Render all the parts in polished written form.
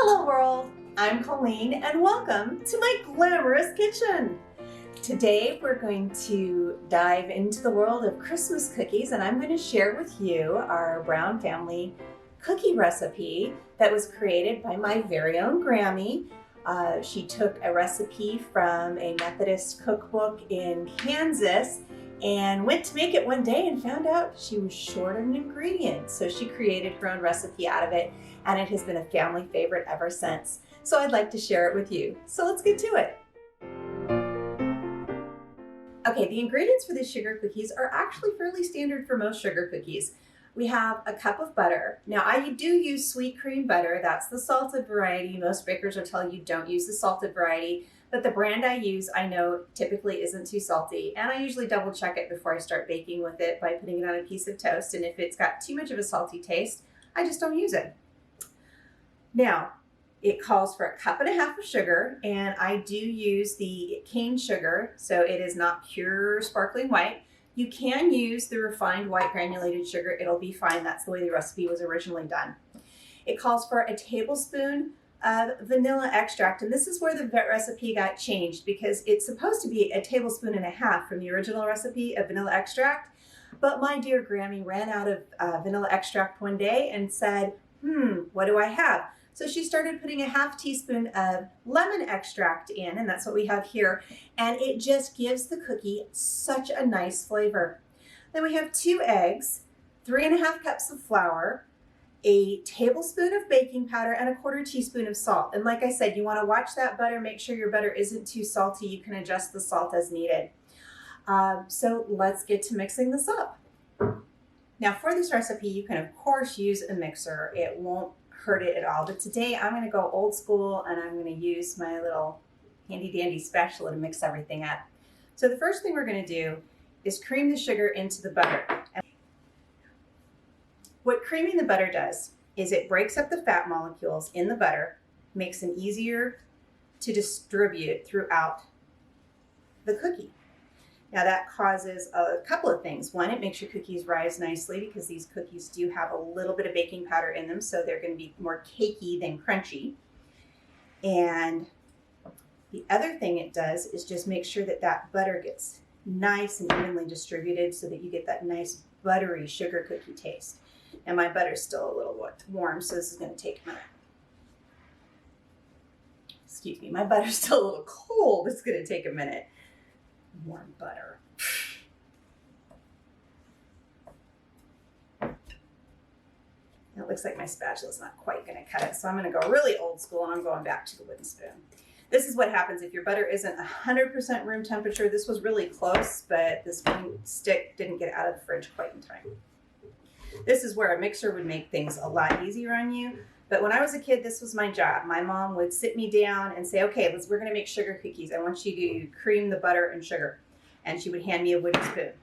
Hello world, I'm Colleen and welcome to my Glamorous Kitchen. Today we're going to dive into the world of Christmas cookies and I'm going to share with you our Brown family cookie recipe that was created by my very own Grammy. She took a recipe from a Methodist cookbook in Kansas and went to make it one day and found out she was short of an ingredient. So she created her own recipe out of it and it has been a family favorite ever since. So I'd like to share it with you. So let's get to it. Okay, the ingredients for these sugar cookies are actually fairly standard for most sugar cookies. We have a cup of butter. Now I do use sweet cream butter. That's the salted variety. Most bakers will tell you don't use the salted variety, but the brand I use I know typically isn't too salty, and I usually double check it before I start baking with it by putting it on a piece of toast, and if it's got too much of a salty taste, I just don't use it. Now, it calls for 1.5 cups of sugar, and I do use the cane sugar, so it is not pure sparkling white. You can use the refined white granulated sugar. It'll be fine. That's the way the recipe was originally done. It calls for 1 tablespoon of vanilla extract, and this is where the recipe got changed because it's supposed to be 1.5 tablespoons from the original recipe of vanilla extract, but my dear Grammy ran out of vanilla extract one day and said, what do I have? So she started putting 1/2 teaspoon of lemon extract in, and that's what we have here. And it just gives the cookie such a nice flavor. Then we have 2 eggs, 3.5 cups of flour, 1 tablespoon of baking powder, and 1/4 teaspoon of salt. And like I said, you want to watch that butter, make sure your butter isn't too salty. You can adjust the salt as needed. So let's get to mixing this up. Now for this recipe, you can of course use a mixer. It won't hurt it at all. But today I'm going to go old school and I'm going to use my little handy dandy spatula to mix everything up. So the first thing we're going to do is cream the sugar into the butter. And what creaming the butter does is it breaks up the fat molecules in the butter, makes them easier to distribute throughout the cookie. Now that causes a couple of things. One, it makes your cookies rise nicely because these cookies do have a little bit of baking powder in them, so they're going to be more cakey than crunchy. And the other thing it does is just make sure that that butter gets nice and evenly distributed so that you get that nice buttery sugar cookie taste. And my butter's still a little warm, so this is going to take a minute. Excuse me, my butter's still a little cold. It's going to take a minute. Warm butter. It looks like my spatula is not quite going to cut it, so I'm going to go really old school and I'm going back to the wooden spoon. This is what happens if your butter isn't 100% room temperature. This was really close, but this one stick didn't get out of the fridge quite in time. This is where a mixer would make things a lot easier on you. But when I was a kid, this was my job. My mom would sit me down and say, okay, we're going to make sugar cookies. I want you to cream the butter and sugar. And she would hand me a wooden spoon.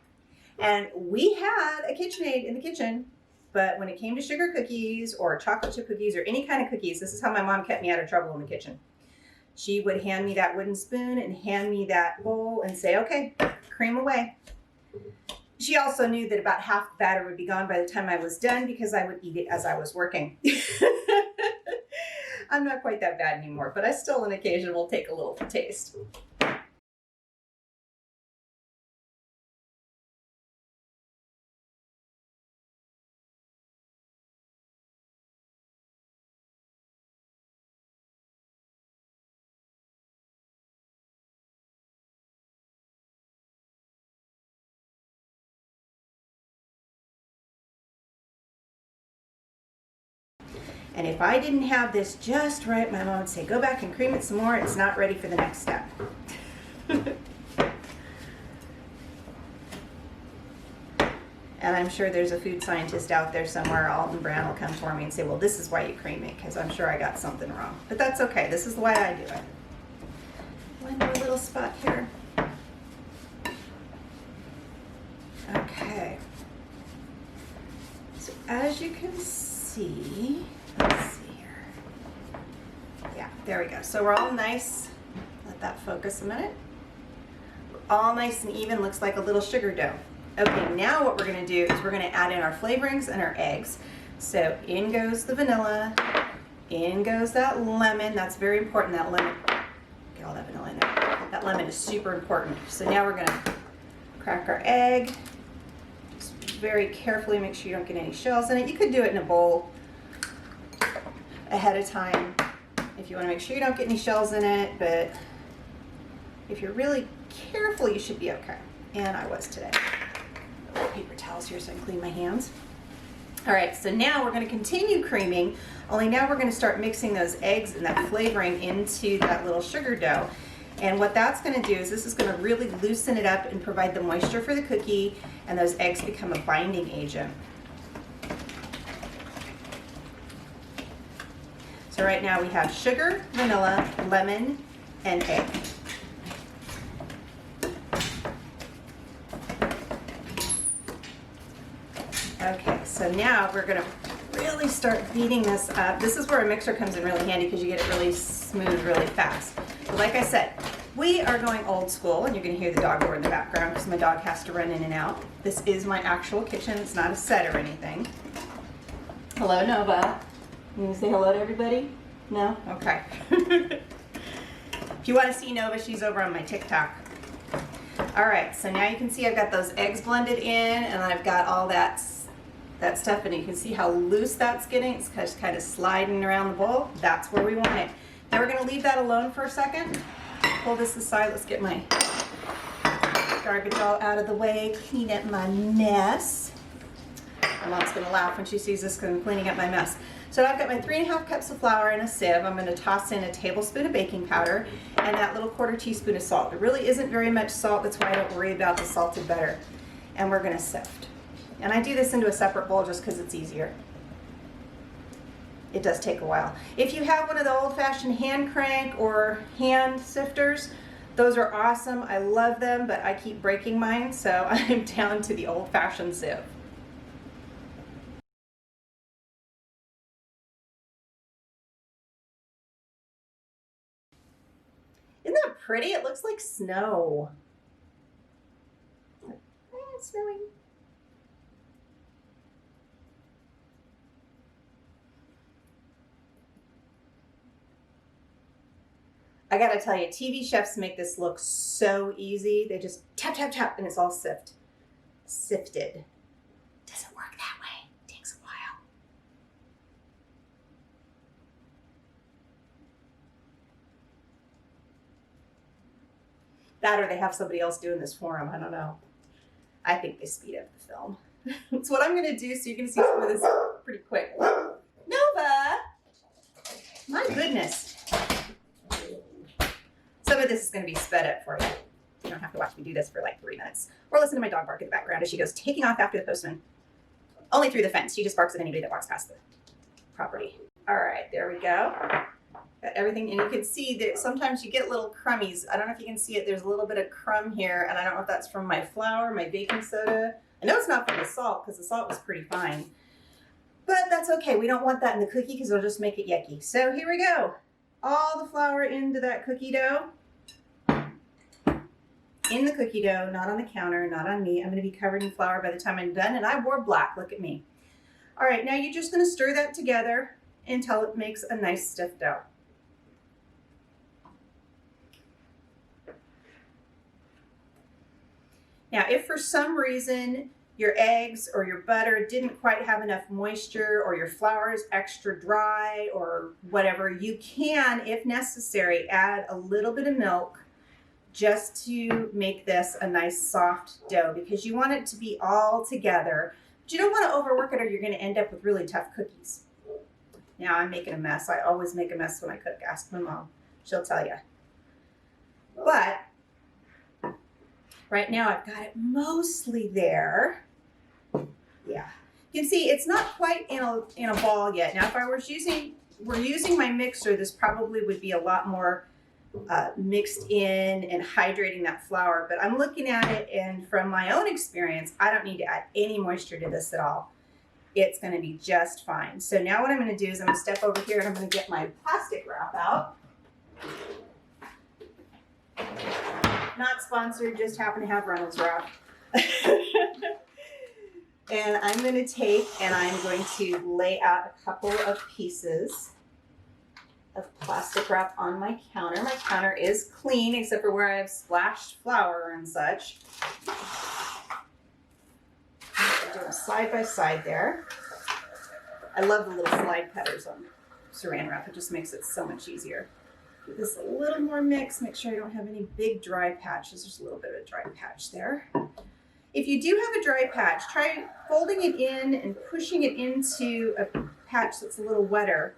And we had a KitchenAid in the kitchen, but when it came to sugar cookies or chocolate chip cookies or any kind of cookies, this is how my mom kept me out of trouble in the kitchen. She would hand me that wooden spoon and hand me that bowl and say, okay, cream away. She also knew that about half the batter would be gone by the time I was done because I would eat it as I was working. I'm not quite that bad anymore, but I still on occasion will take a little taste. And if I didn't have this just right, my mom would say, go back and cream it some more. It's not ready for the next step. And I'm sure there's a food scientist out there somewhere, Alton Brown will come for me and say, well, this is why you cream it, because I'm sure I got something wrong. But that's okay. This is the way I do it. One more little spot here. Okay. So as you can see, let's see here. Yeah, there we go. So we're all nice. Let that focus a minute. We're all nice and even. Looks like a little sugar dough. Okay, now what we're going to do is we're going to add in our flavorings and our eggs. So in goes the vanilla, in in goes that lemon. That's very important, that lemon. Get all that vanilla in there. That lemon is super important. So now we're gonna crack our egg. Just very carefully make sure you don't get any shells in it. You could do it in a bowl ahead of time if you want to make sure you don't get any shells in it, but if you're really careful, you should be okay. And I was today. Paper towels here so I can clean my hands. All right, so now we're going to continue creaming, only now we're going to start mixing those eggs and that flavoring into that little sugar dough. And what that's going to do is this is going to really loosen it up and provide the moisture for the cookie, and those eggs become a binding agent. So right now we have sugar, vanilla, lemon, and egg. Okay, so now we're going to really start beating this up. This is where a mixer comes in really handy because you get it really smooth really fast. But like I said, we are going old school, and you're going to hear the dog door in the background because my dog has to run in and out. This is my actual kitchen. It's not a set or anything. Hello, Nova. You want to say hello to everybody? No? Okay. If you want to see Nova, she's over on my TikTok. All right, so now you can see I've got those eggs blended in, and I've got all that stuff, and you can see how loose that's getting. It's just kind of sliding around the bowl. That's where we want it. Now we're going to leave that alone for a second. Pull this aside. Let's get my garbage all out of the way, clean up my mess. My mom's going to laugh when she sees this because I'm cleaning up my mess. So I've got my 3½ cups of flour in a sieve. I'm going to toss in a tablespoon of baking powder and that little 1/4 teaspoon of salt. There really isn't very much salt. That's why I don't worry about the salted butter. And we're going to sift. And I do this into a separate bowl just because it's easier. It does take a while. If you have one of the old-fashioned hand crank or hand sifters, those are awesome. I love them, but I keep breaking mine, so I'm down to the old-fashioned sieve. Isn't that pretty? It looks like snow. It's snowing. I gotta tell you, TV chefs make this look so easy. They just tap, tap, tap, and it's all sifted. Doesn't work that way. It takes a while. That or they have somebody else doing this for them. I don't know. I think they speed up the film. That's what I'm gonna do so you can see some of this pretty quick. Nova! My goodness. Some of this is going to be sped up for you. You don't have to watch me do this for like 3 minutes. Or listen to my dog bark in the background as she goes taking off after the postman. Only through the fence. She just barks at anybody that walks past the property. All right, there we go. Got everything, and you can see that sometimes you get little crummies. I don't know if you can see it. There's a little bit of crumb here, and I don't know if that's from my flour, my baking soda. I know it's not from the salt because the salt was pretty fine. But that's okay. We don't want that in the cookie because it'll just make it yucky. So here we go. All the flour into that cookie dough. In the cookie dough, not on the counter, not on me. I'm going to be covered in flour by the time I'm done, and I wore black. Look at me. All right, now you're just going to stir that together until it makes a nice stiff dough. Now, if for some reason your eggs or your butter didn't quite have enough moisture, or your flour is extra dry, or whatever, you can, if necessary, add a little bit of milk just to make this a nice soft dough, because you want it to be all together. But you don't want to overwork it or you're going to end up with really tough cookies. Now I'm making a mess. I always make a mess when I cook. Ask my mom. She'll tell you. But right now I've got it mostly there. Yeah. You can see it's not quite in a ball yet. Now if I were using my mixer, this probably would be a lot more mixed in and hydrating that flour, but I'm looking at it, and from my own experience, I don't need to add any moisture to this at all. It's going to be just fine. So now what I'm going to do is I'm going to step over here and I'm going to get my plastic wrap out. Not sponsored, just happen to have Reynolds wrap. And I'm going to take and I'm going to lay out a couple of pieces. of plastic wrap on my counter. My counter is clean except for where I've splashed flour and such. I'm doing side by side there. I love the little slide cutters on saran wrap. It just makes it so much easier. Give this a little more mix. Make sure I don't have any big dry patches. There's a little bit of a dry patch there. If you do have a dry patch, try folding it in and pushing it into a patch that's a little wetter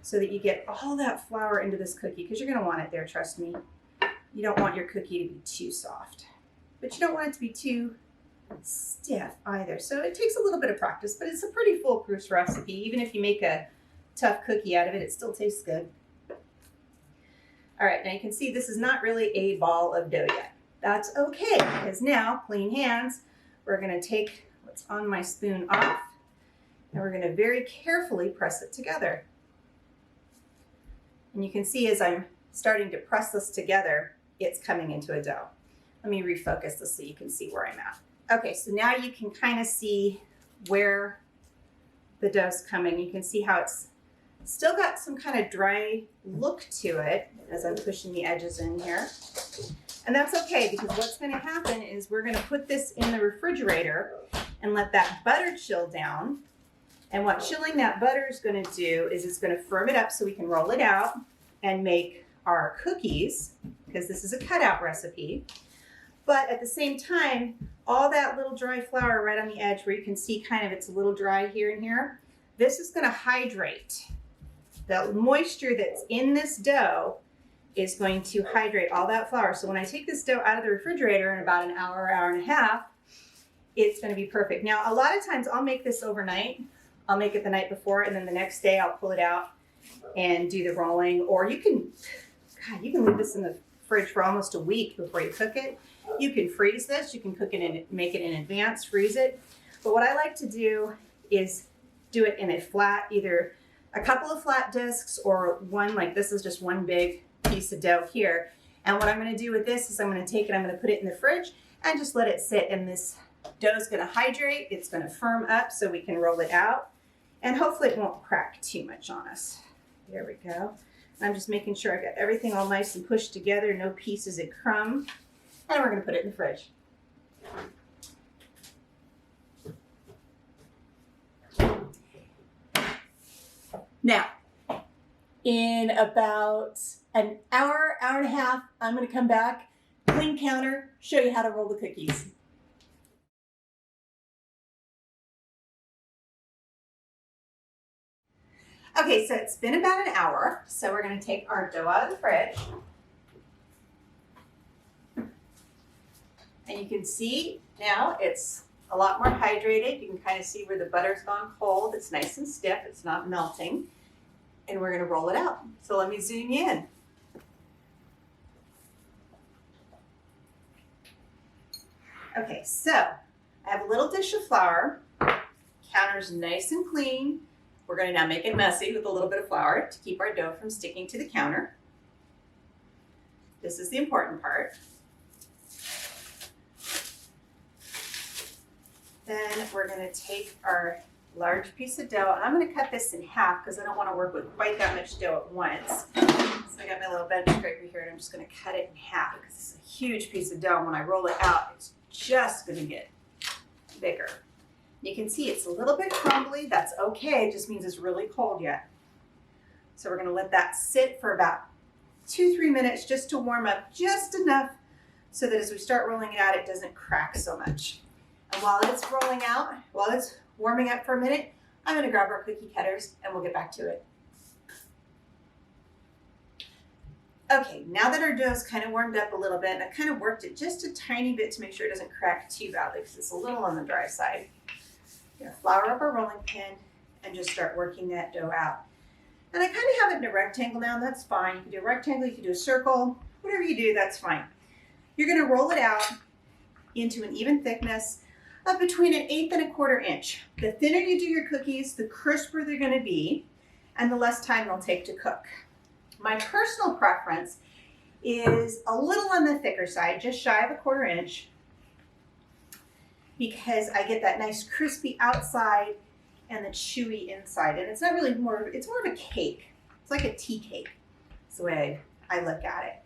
so that you get all that flour into this cookie, because you're going to want it there, trust me. You don't want your cookie to be too soft, but you don't want it to be too stiff either. So it takes a little bit of practice, but it's a pretty foolproof recipe. Even if you make a tough cookie out of it, it still tastes good. All right, now you can see this is not really a ball of dough yet. That's okay, because now, clean hands, we're gonna take what's on my spoon off, and we're gonna very carefully press it together. And you can see as I'm starting to press this together, it's coming into a dough. Let me refocus this so you can see where I'm at. Okay, so now you can kind of see where the dough's coming. You can see how it's still got some kind of dry look to it as I'm pushing the edges in here. And that's okay, because what's going to happen is we're going to put this in the refrigerator and let that butter chill down. And what chilling that butter is going to do is it's going to firm it up so we can roll it out and make our cookies, because this is a cutout recipe. But at the same time, all that little dry flour right on the edge where you can see kind of it's a little dry here and here, this is going to hydrate. The moisture that's in this dough is going to hydrate all that flour. So when I take this dough out of the refrigerator in about an hour, hour and a half, it's going to be perfect. Now, a lot of times I'll make this overnight. I'll make it the night before, and then the next day I'll pull it out and do the rolling. Or you can leave this in the fridge for almost a week before you cook it. You can freeze this. You can cook it and make it in advance, freeze it. But what I like to do is do it in a flat, either a couple of flat discs or one, like this is just one big piece of dough here. And what I'm going to do with this is I'm going to take it, I'm going to put it in the fridge and just let it sit, and this dough is going to hydrate. It's going to firm up so we can roll it out, and hopefully it won't crack too much on us. There we go. I'm just making sure I got everything all nice and pushed together, no pieces of crumb, and we're going to put it in the fridge. Now, in about an hour, hour and a half, I'm going to come back, clean counter, show you how to roll the cookies. Okay, so it's been about an hour, so we're going to take our dough out of the fridge. And you can see now it's a lot more hydrated. You can kind of see where the butter's gone cold. It's nice and stiff. It's not melting. And we're going to roll it out. So let me zoom you in. Okay, so I have a little dish of flour. Counter's nice and clean. We're going to now make it messy with a little bit of flour to keep our dough from sticking to the counter. This is the important part. Then we're going to take our large piece of dough, and I'm going to cut this in half because I don't want to work with quite that much dough at once. So I got my little bench scraper here, and I'm just going to cut it in half because it's a huge piece of dough. When I roll it out, it's just going to get bigger. You can see it's a little bit crumbly. That's okay. It just means it's really cold yet. So we're going to let that sit for about 2-3 minutes just to warm up just enough so that as we start rolling it out, it doesn't crack so much. And while it's rolling out, while it's warming up for a minute, I'm going to grab our cookie cutters and we'll get back to it. Okay, now that our dough's kind of warmed up a little bit, and I kind of worked it just a tiny bit to make sure it doesn't crack too badly because it's a little on the dry side. We're going to flour up our rolling pin and just start working that dough out. And I kind of have it in a rectangle now, and that's fine. You can do a rectangle, you can do a circle, whatever you do, that's fine. You're going to roll it out into an even thickness of between 1/8 and 1/4 inch. The thinner you do your cookies, the crisper they're going to be, and the less time they'll take to cook. My personal preference is a little on the thicker side, just shy of 1/4 inch, because I get that nice crispy outside and the chewy inside. And it's not really it's more of a cake. It's like a tea cake. That's the way I look at it.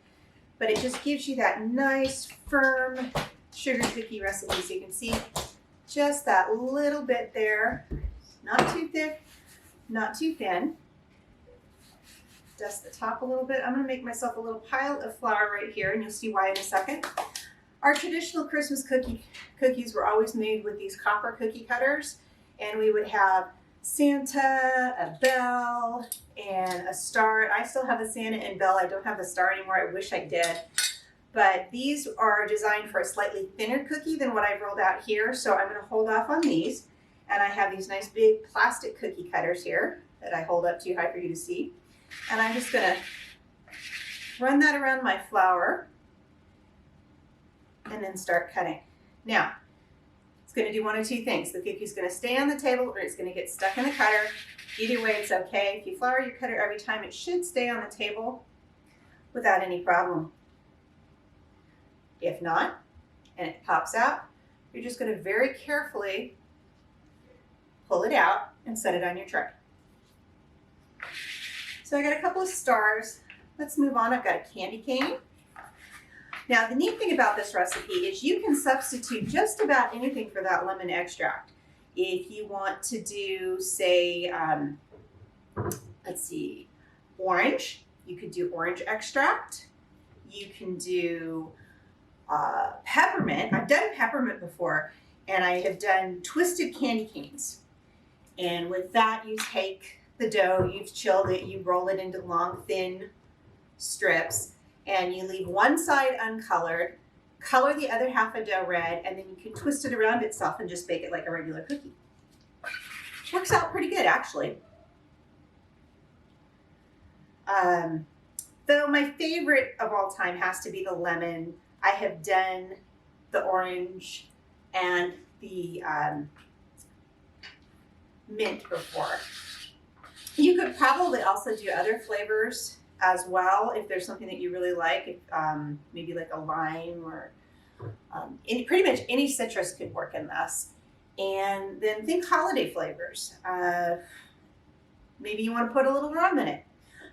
But it just gives you that nice, firm sugar cookie recipe. So you can see just that little bit there. Not too thick, not too thin. Dust the top a little bit. I'm going to make myself a little pile of flour right here, and you'll see why in a second. Our traditional Christmas cookies were always made with these copper cookie cutters, and we would have Santa, a bell, and a star. I still have the Santa and bell. I don't have the star anymore. I wish I did. But these are designed for a slightly thinner cookie than what I've rolled out here, so I'm going to hold off on these. And I have these nice big plastic cookie cutters here that I hold up too high for you to see. And I'm just going to run that around my flour and then start cutting. Now, it's going to do one of two things. The cookie's going to stay on the table or it's going to get stuck in the cutter. Either way, it's okay. If you flour your cutter every time, it should stay on the table without any problem. If not, and it pops out, you're just going to very carefully pull it out and set it on your tray. So I got a couple of stars. Let's move on. I've got a candy cane. Now the neat thing about this recipe is you can substitute just about anything for that lemon extract. If you want to do, say, let's see, orange, you could do orange extract. You can do peppermint. I've done peppermint before, and I have done twisted candy canes. And with that, you take the dough, you've chilled it, you roll it into long, thin strips, and you leave one side uncolored, color the other half of dough red, and then you can twist it around itself and just bake it like a regular cookie. Works out pretty good, actually. Though my favorite of all time has to be the lemon. I have done the orange and the mint before. You could probably also do other flavors as well if there's something that you really like, maybe like a lime or pretty much any citrus could work in this. And then think holiday flavors. Maybe you want to put a little rum in it.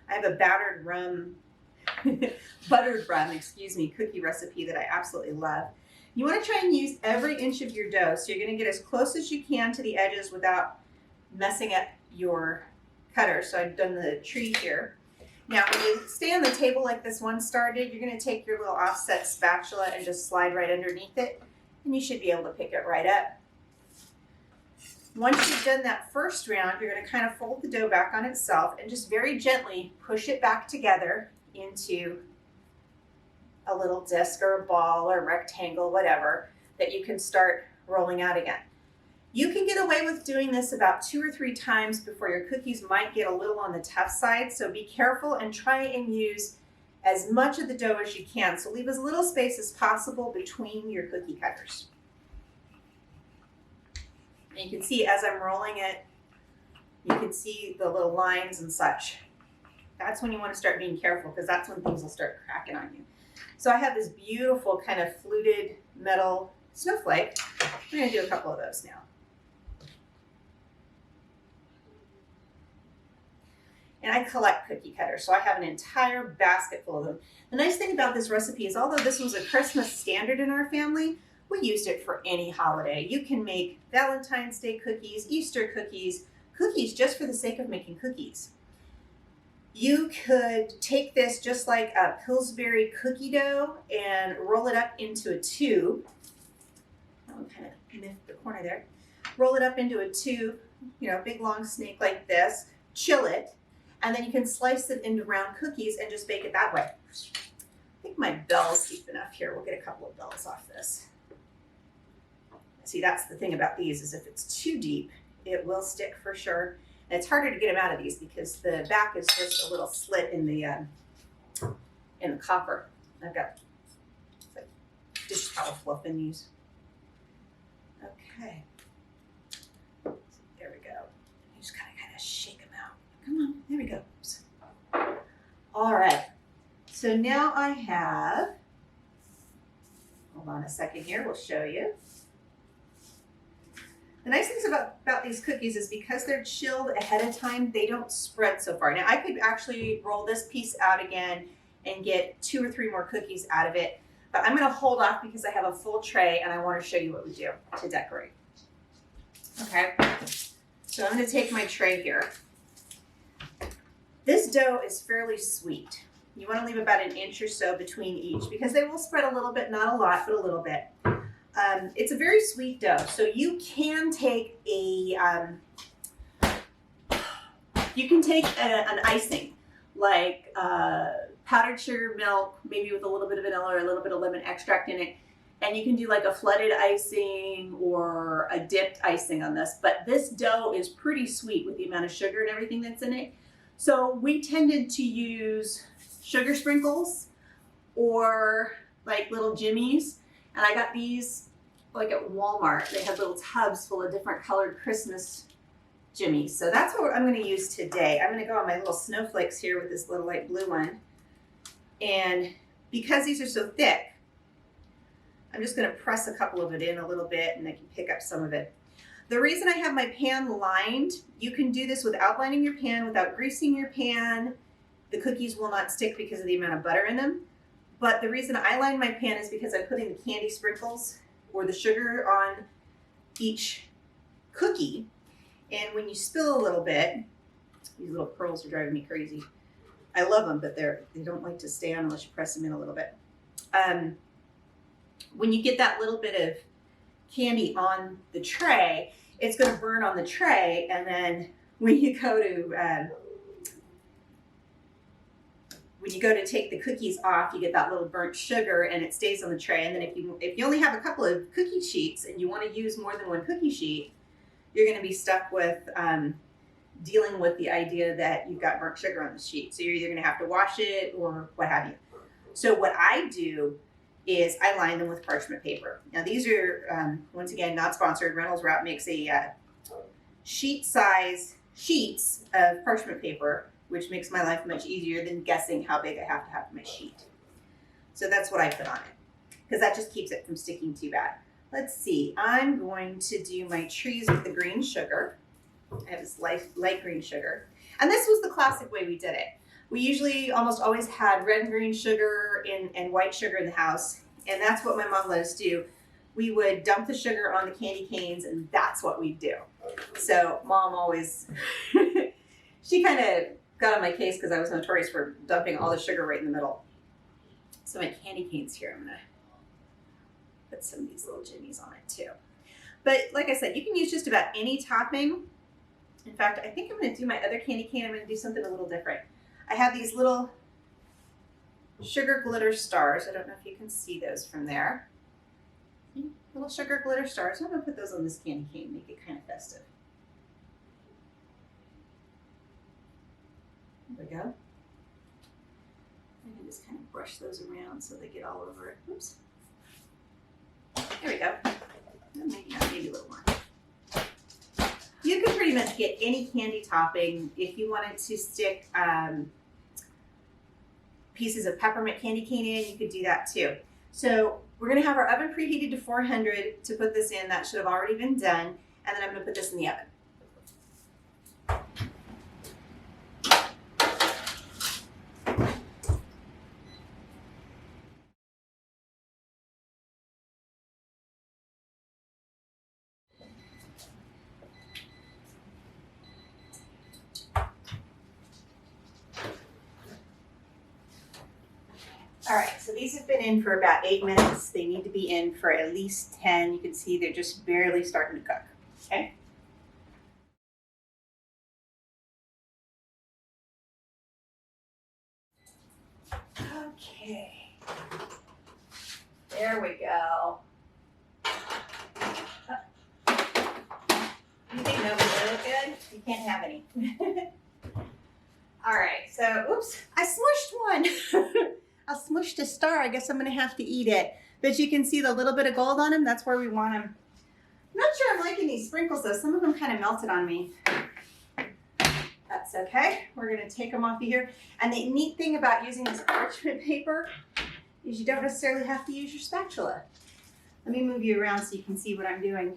I have a buttered rum cookie recipe that I absolutely love. You want to try and use every inch of your dough, so you're going to get as close as you can to the edges without messing up your cutter. So I've done the tree here. Now when you stay on the table like this one star did, you're going to take your little offset spatula and just slide right underneath it, and you should be able to pick it right up. Once you've done that first round, you're going to kind of fold the dough back on itself and just very gently push it back together into a little disc or a ball or a rectangle, whatever, that you can start rolling out again. You can get away with doing this about 2 or 3 times before your cookies might get a little on the tough side, so be careful and try and use as much of the dough as you can. So leave as little space as possible between your cookie cutters. And you can see as I'm rolling it, you can see the little lines and such. That's when you want to start being careful, because that's when things will start cracking on you. So I have this beautiful kind of fluted metal snowflake. We're going to do a couple of those now. And I collect cookie cutters, so I have an entire basket full of them. The nice thing about this recipe is, although this was a Christmas standard in our family, we used it for any holiday. You can make Valentine's Day cookies, Easter cookies, cookies just for the sake of making cookies. You could take this just like a Pillsbury cookie dough and roll it up into a tube. I'll kind of miff the corner there. Roll it up into a tube, big long snake like this, chill it, and then you can slice it into round cookies and just bake it that way. I think my bell's deep enough here. We'll get a couple of bells off this. See, that's the thing about these, is if it's too deep, it will stick for sure. And it's harder to get them out of these because the back is just a little slit in the copper. I've got like dish towel fluff in these. Okay. There we go. You just kind of shake them out. Come on, there we go. All right. So now I have, hold on a second here, we'll show you. The nice things about these cookies is because they're chilled ahead of time, they don't spread so far. Now I could actually roll this piece out again and get 2 or 3 more cookies out of it, but I'm gonna hold off because I have a full tray and I wanna show you what we do to decorate. Okay, so I'm gonna take my tray here. This dough is fairly sweet. You wanna leave about 1 inch or so between each because they will spread a little bit, not a lot, but a little bit. It's a very sweet dough, so you can take an icing like powdered sugar milk, maybe with a little bit of vanilla or a little bit of lemon extract in it, and you can do like a flooded icing or a dipped icing on this. But this dough is pretty sweet with the amount of sugar and everything that's in it. So we tended to use sugar sprinkles or like little jimmies. And I got these like at Walmart. They have little tubs full of different colored Christmas jimmies. So that's what I'm going to use today. I'm going to go on my little snowflakes here with this little light blue one. And because these are so thick, I'm just going to press a couple of it in a little bit and I can pick up some of it. The reason I have my pan lined, you can do this without lining your pan, without greasing your pan. The cookies will not stick because of the amount of butter in them. But the reason I line my pan is because I'm putting the candy sprinkles or the sugar on each cookie. And when you spill a little bit, these little pearls are driving me crazy. I love them, but they don't like to stay on unless you press them in a little bit. When you get that little bit of candy on the tray, it's going to burn on the tray. And then when you go to take the cookies off, you get that little burnt sugar and it stays on the tray. And then if you only have a couple of cookie sheets and you want to use more than 1 cookie sheet, you're going to be stuck with dealing with the idea that you've got burnt sugar on the sheet. So you're either going to have to wash it or what have you. So what I do is I line them with parchment paper. Now these are, once again, not sponsored. Reynolds Wrap makes a sheet-size sheets of parchment paper, which makes my life much easier than guessing how big I have to have my sheet. So that's what I put on it, because that just keeps it from sticking too bad. Let's see, I'm going to do my trees with the green sugar. I have this light green sugar. And this was the classic way we did it. We usually almost always had red and green sugar and white sugar in the house. And that's what my mom let us do. We would dump the sugar on the candy canes and that's what we'd do. So mom always, she kind of got on my case because I was notorious for dumping all the sugar right in the middle. So my candy canes here, I'm gonna put some of these little jimmies on it too. But like I said, you can use just about any topping. In fact, I think I'm gonna do my other candy cane, I'm gonna do something a little different. I have these little sugar glitter stars. I don't know if you can see those from there. Little sugar glitter stars. I'm gonna put those on this candy cane, make it kind of festive. There we go. I can just kind of brush those around so they get all over it. Oops. There we go. Maybe a little more. You can pretty much get any candy topping. If you wanted to stick pieces of peppermint candy cane in, you could do that too. So we're gonna have our oven preheated to 400 to put this in. That should have already been done. And then I'm gonna put this in the oven. All right, so these have been in for about 8 minutes. They need to be in for at least 10. You can see they're just barely starting to cook, okay? Okay, there we go. You think those really look good? You can't have any. All right, so, oops, I smushed one. I smushed a star. I guess I'm going to have to eat it. But you can see the little bit of gold on them. That's where we want them. I'm not sure I'm liking these sprinkles, though. Some of them kind of melted on me. That's okay. We're going to take them off of here. And the neat thing about using this parchment paper is you don't necessarily have to use your spatula. Let me move you around so you can see what I'm doing.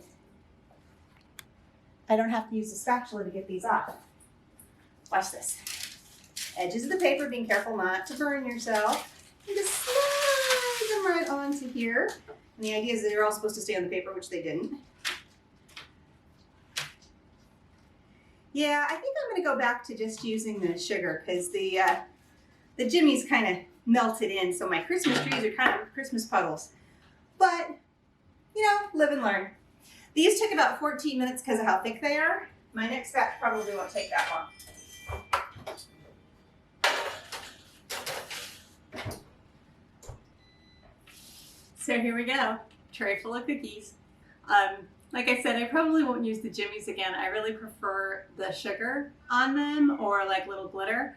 I don't have to use a spatula to get these off. Watch this. Edges of the paper, being careful not to burn yourself. And just slide them right onto here. And the idea is that they're all supposed to stay on the paper, which they didn't. Yeah, I think I'm going to go back to just using the sugar because the jimmies kind of melted in, so my Christmas trees are kind of Christmas puddles. But, you know, live and learn. These took about 14 minutes because of how thick they are. My next batch probably won't take that long. So here we go, tray full of cookies. Like I said, I probably won't use the jimmies again. I really prefer the sugar on them or like little glitter,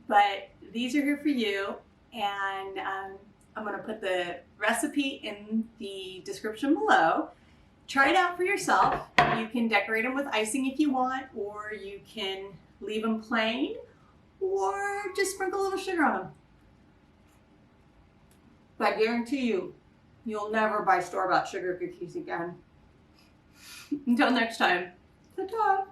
but these are here for you. And I'm gonna put the recipe in the description below. Try it out for yourself. You can decorate them with icing if you want, or you can leave them plain, or just sprinkle a little sugar on them. But I guarantee you, you'll never buy store-bought sugar cookies again. Until next time, ta-ta.